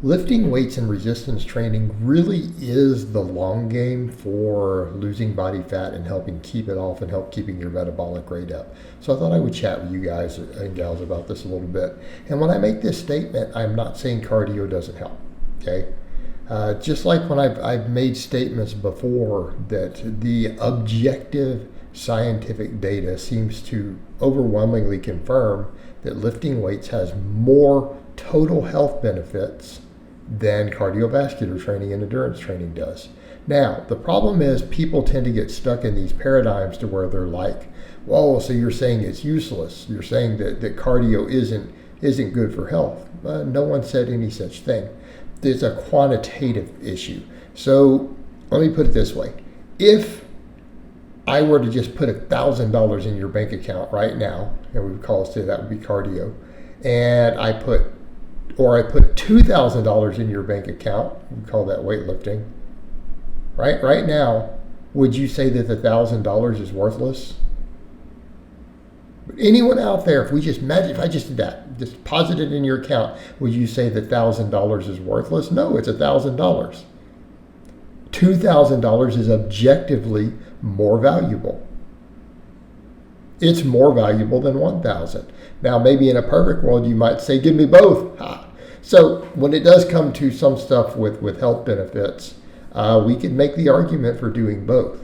lifting weights and resistance training really is the long game for losing body fat and helping keep it off and help keeping your metabolic rate up. So I thought I would chat with you guys and gals about this a little bit. And when I make this statement, I'm not saying cardio doesn't help, okay? Just like when I've made statements before that the objective scientific data seems to overwhelmingly confirm that lifting weights has more total health benefits than cardiovascular training and endurance training does. Now, the problem is people tend to get stuck in these paradigms to where they're like, whoa, so you're saying it's useless. You're saying that cardio isn't good for health. No one said any such thing. There's a quantitative issue. So let me put it this way. If I were to just put $1,000 in your bank account right now, and we would say that would be cardio, and I put $2,000 in your bank account, we call that weightlifting, right? Right now, would you say that the $1,000 is worthless? Anyone out there, if I just did that, just deposit it in your account, would you say that $1,000 is worthless? No, it's $1,000. $2,000 is objectively more valuable. It's more valuable than $1,000. Now, maybe in a perfect world, you might say, give me both. So when it does come to some stuff with health benefits, we can make the argument for doing both.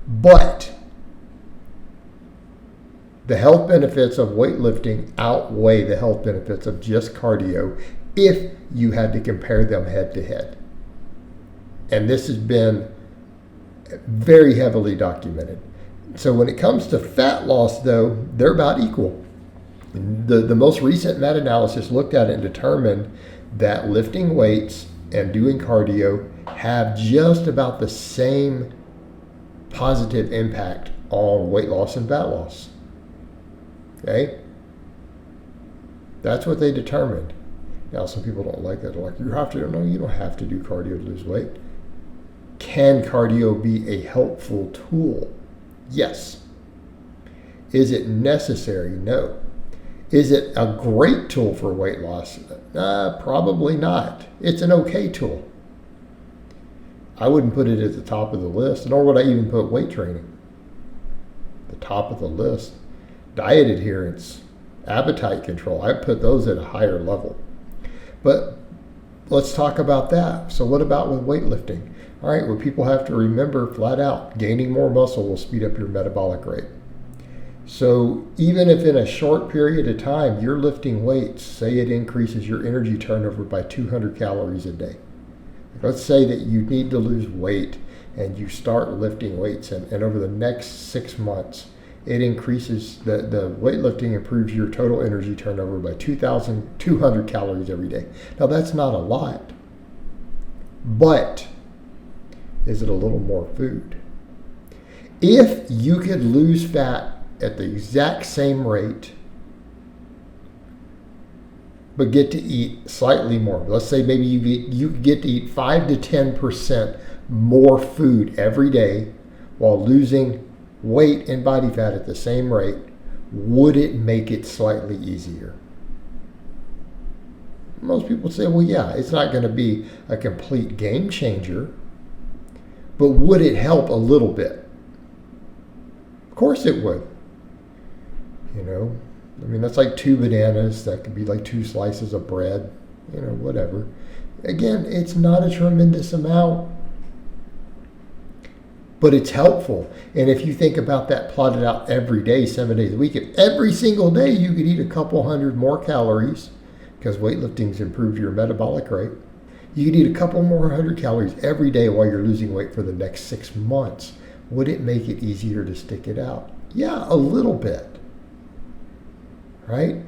But the health benefits of weightlifting outweigh the health benefits of just cardio if you had to compare them head to head. And this has been very heavily documented. So when it comes to fat loss, though, they're about equal. The most recent meta-analysis looked at it and determined that lifting weights and doing cardio have just about the same positive impact on weight loss and fat loss. Okay? That's what they determined. Now, some people don't like that. They're like, you don't have to do cardio to lose weight. Can cardio be a helpful tool? Yes. Is it necessary? No. Is it a great tool for weight loss? Probably not. It's an okay tool. I wouldn't put it at the top of the list, nor would I even put weight training. The top of the list. Diet adherence, appetite control, I put those at a higher level. But let's talk about that. So what about with weightlifting? All right, well, people have to remember flat out, gaining more muscle will speed up your metabolic rate. So even if in a short period of time you're lifting weights, say it increases your energy turnover by 200 calories a day. Let's say that you need to lose weight and you start lifting weights and over the next 6 months, it increases, the weightlifting improves your total energy turnover by 2,200 calories every day. Now that's not a lot, but is it a little more food? If you could lose fat at the exact same rate, but get to eat slightly more, let's say maybe you get to eat 5 to 10% more food every day while losing weight and body fat at the same rate, would it make it slightly easier? Most people say, well, yeah, it's not going to be a complete game changer, but would it help a little bit? Of course it would. That's like 2 bananas. That could be like 2 slices of bread, whatever. Again, it's not a tremendous amount, but it's helpful. And if you think about that plotted out every day, 7 days a week, if every single day you could eat a couple hundred more calories, because weightlifting's improved your metabolic rate, you could eat a couple more 100 calories every day while you're losing weight for the next 6 months. Would it make it easier to stick it out? Yeah, a little bit. Right?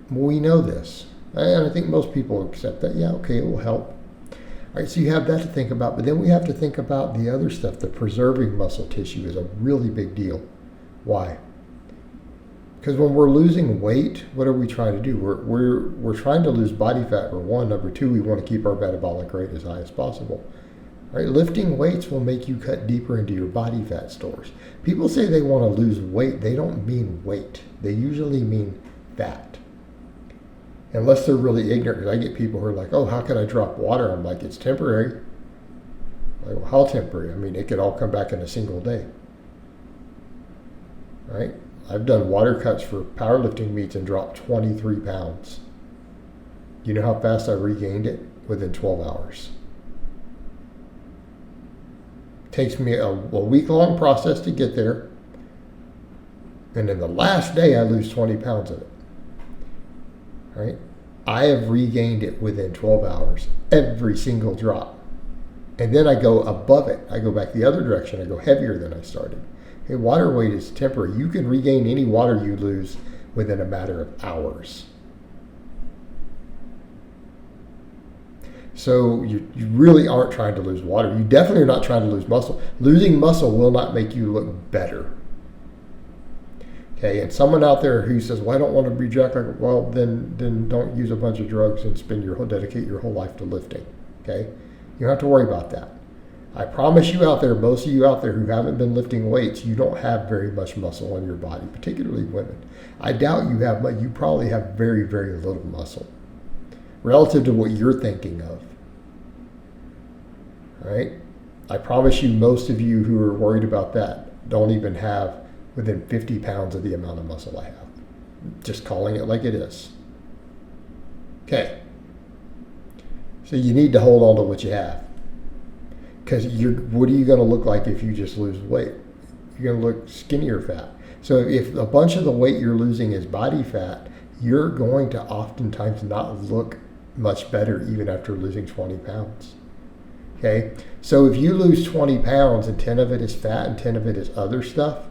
We know this. And I think most people accept that. Yeah, okay, it will help. All right, so you have that to think about, but then we have to think about the other stuff. The preserving muscle tissue is a really big deal. Why? Because when we're losing weight, what are we trying to do? We're trying to lose body fat, for one. Number two, we want to keep our metabolic rate as high as possible. All right, lifting weights will make you cut deeper into your body fat stores. People say they want to lose weight. They don't mean weight. They usually mean fat. Unless they're really ignorant, because I get people who are like, oh, how can I drop water? I'm like, it's temporary. Like, well, how temporary? I mean, it could all come back in a single day. Right? I've done water cuts for powerlifting meets and dropped 23 pounds. You know how fast I regained it? Within 12 hours. It takes me a week-long process to get there. And then the last day, I lose 20 pounds of it. Right? I have regained it within 12 hours, every single drop. And then I go above it. I go back the other direction. I go heavier than I started. Hey, water weight is temporary. You can regain any water you lose within a matter of hours. So you really aren't trying to lose water. You definitely are not trying to lose muscle. Losing muscle will not make you look better. Okay, and someone out there who says, well, I don't want to be jacked, well, then don't use a bunch of drugs and dedicate your whole life to lifting. Okay, you don't have to worry about that. I promise you out there, most of you out there who haven't been lifting weights, you don't have very much muscle on your body, particularly women. I doubt you have, but you probably have very, very little muscle relative to what you're thinking of. All right? I promise you, most of you who are worried about that don't even have within 50 pounds of the amount of muscle I have. Just calling it like it is. Okay. So you need to hold on to what you have. Because what are you going to look like if you just lose weight? You're going to look skinny or fat. So if a bunch of the weight you're losing is body fat, you're going to oftentimes not look much better even after losing 20 pounds. Okay? So if you lose 20 pounds and 10 of it is fat and 10 of it is other stuff,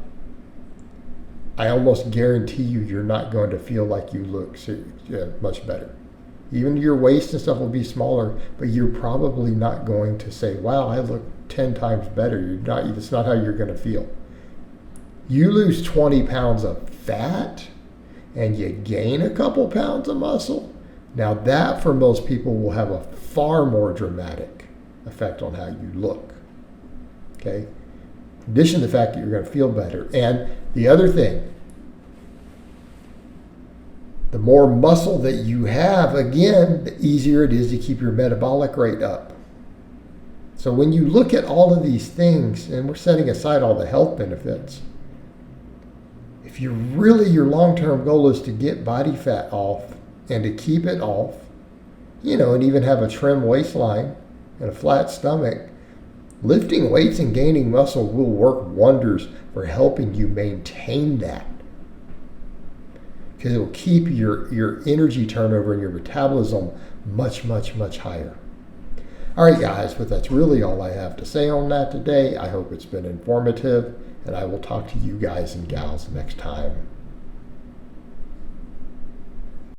I almost guarantee you're not going to feel like you look much better. Even your waist and stuff will be smaller, but you're probably not going to say, wow, I look 10 times better. It's not how you're going to feel. You lose 20 pounds of fat and you gain a couple pounds of muscle. Now that for most people will have a far more dramatic effect on how you look. Okay? In addition to the fact that you're going to feel better. And the other thing, the more muscle that you have, again, the easier it is to keep your metabolic rate up. So when you look at all of these things, and we're setting aside all the health benefits, if your long-term goal is to get body fat off and to keep it off, and even have a trim waistline and a flat stomach, lifting weights and gaining muscle will work wonders for helping you maintain that. Because it will keep your energy turnover and your metabolism much, much, much higher. All right, guys, but that's really all I have to say on that today. I hope it's been informative, and I will talk to you guys and gals next time.